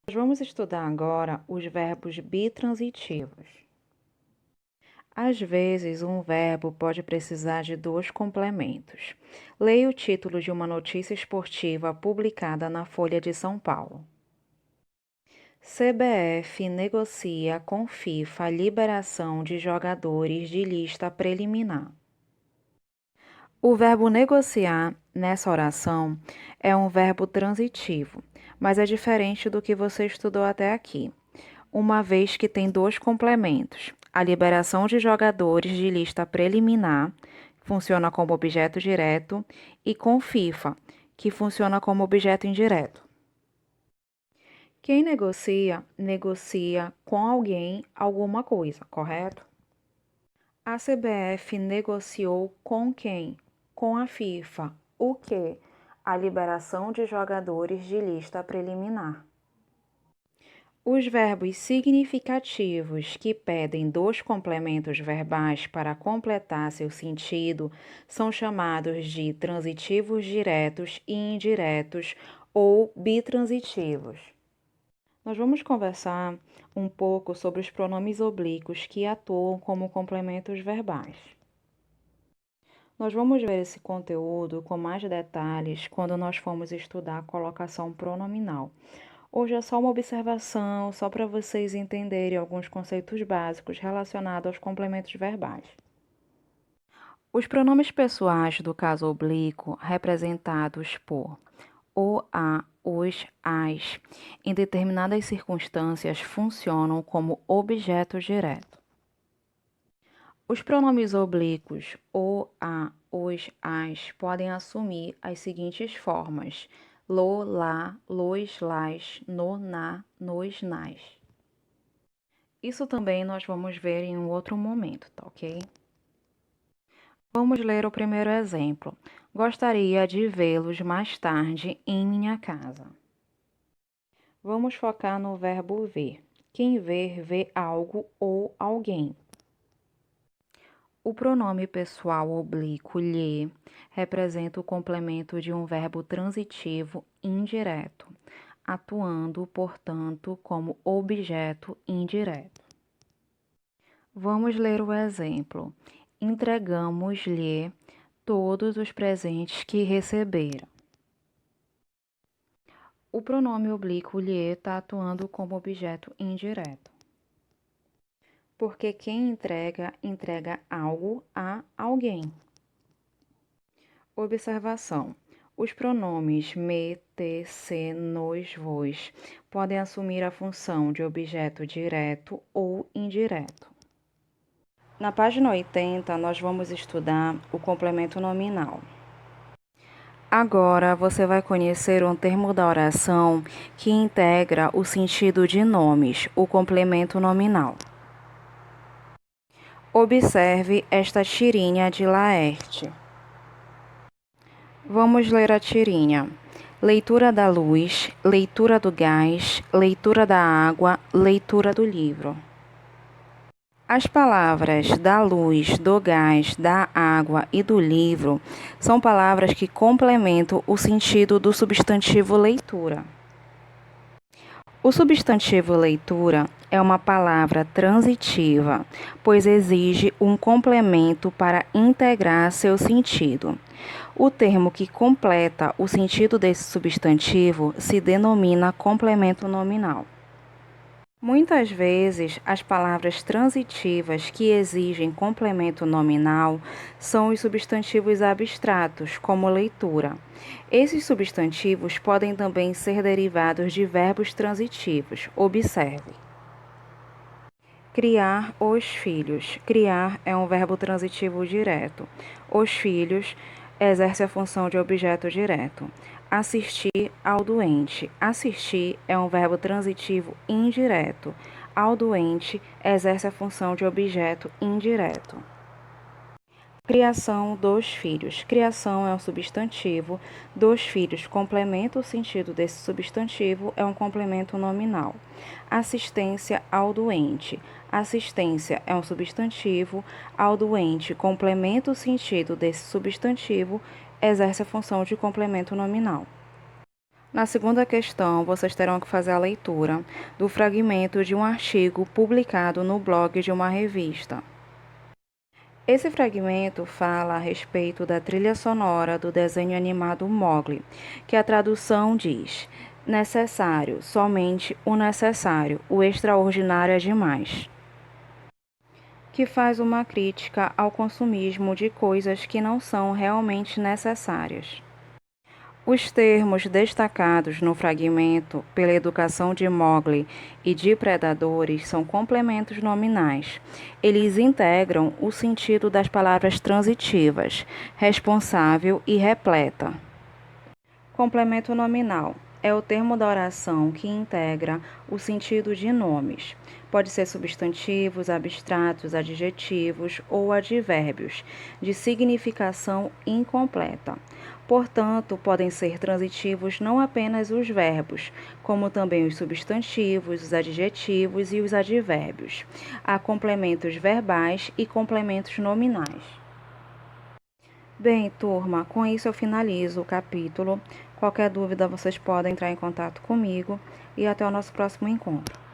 Nós vamos estudar agora os verbos bitransitivos. Às vezes, um verbo pode precisar de dois complementos. Leia o título de uma notícia esportiva publicada na Folha de São Paulo. CBF negocia com FIFA a liberação de jogadores de lista preliminar. O verbo negociar, nessa oração, é um verbo transitivo, mas é diferente do que você estudou até aqui, uma vez que tem dois complementos. A liberação de jogadores de lista preliminar, que funciona como objeto direto, e com FIFA, que funciona como objeto indireto. Quem negocia, negocia com alguém alguma coisa, correto? A CBF negociou com quem? Com a FIFA. O quê? A liberação de jogadores de lista preliminar. Os verbos significativos que pedem dois complementos verbais para completar seu sentido são chamados de transitivos diretos e indiretos ou bitransitivos. Nós vamos conversar um pouco sobre os pronomes oblíquos que atuam como complementos verbais. Nós vamos ver esse conteúdo com mais detalhes quando nós formos estudar a colocação pronominal. Hoje é só uma observação, só para vocês entenderem alguns conceitos básicos relacionados aos complementos verbais. Os pronomes pessoais do caso oblíquo, representados por o, a, os, as, em determinadas circunstâncias funcionam como objeto direto. Os pronomes oblíquos o, a, os, as podem assumir as seguintes formas: lo, lá, los, las, no, na, nos, nas. Isso também nós vamos ver em um outro momento, tá ok? Vamos ler o primeiro exemplo. Gostaria de vê-los mais tarde em minha casa. Vamos focar no verbo ver. Quem ver, vê algo ou alguém. O pronome pessoal oblíquo lhe representa o complemento de um verbo transitivo indireto, atuando, portanto, como objeto indireto. Vamos ler o exemplo. Entregamos-lhe todos os presentes que receberam. O pronome oblíquo lhe está atuando como objeto indireto. Porque quem entrega, entrega algo a alguém. Observação. Os pronomes me, te, se, nos, vos podem assumir a função de objeto direto ou indireto. Na página 80, nós vamos estudar o complemento nominal. Agora, você vai conhecer um termo da oração que integra o sentido de nomes, o complemento nominal. Observe esta tirinha de Laerte. Vamos ler a tirinha. Leitura da luz, leitura do gás, leitura da água, leitura do livro. As palavras da luz, do gás, da água e do livro são palavras que complementam o sentido do substantivo leitura. O substantivo leitura é uma palavra transitiva, pois exige um complemento para integrar seu sentido. O termo que completa o sentido desse substantivo se denomina complemento nominal. Muitas vezes, as palavras transitivas que exigem complemento nominal são os substantivos abstratos, como leitura. Esses substantivos podem também ser derivados de verbos transitivos. Observe. Criar os filhos. Criar é um verbo transitivo direto. Os filhos exerce a função de objeto direto. Assistir ao doente. Assistir é um verbo transitivo indireto. Ao doente exerce a função de objeto indireto. Criação dos filhos. Criação é um substantivo. Dos filhos complementa o sentido desse substantivo, é um complemento nominal. Assistência ao doente. Assistência é um substantivo. Ao doente complementa o sentido desse substantivo, exerce a função de complemento nominal. Na segunda questão, vocês terão que fazer a leitura do fragmento de um artigo publicado no blog de uma revista. Esse fragmento fala a respeito da trilha sonora do desenho animado Mowgli, que a tradução diz: necessário, somente o necessário, o extraordinário é demais. Que faz uma crítica ao consumismo de coisas que não são realmente necessárias. Os termos destacados no fragmento pela educação de Mowgli e de predadores são complementos nominais. Eles integram o sentido das palavras transitivas, responsável e repleta. Complemento nominal é o termo da oração que integra o sentido de nomes. Pode ser substantivos, abstratos, adjetivos ou advérbios, de significação incompleta. Portanto, podem ser transitivos não apenas os verbos, como também os substantivos, os adjetivos e os advérbios. Há complementos verbais e complementos nominais. Bem, turma, com isso eu finalizo o capítulo. Qualquer dúvida, vocês podem entrar em contato comigo e até o nosso próximo encontro.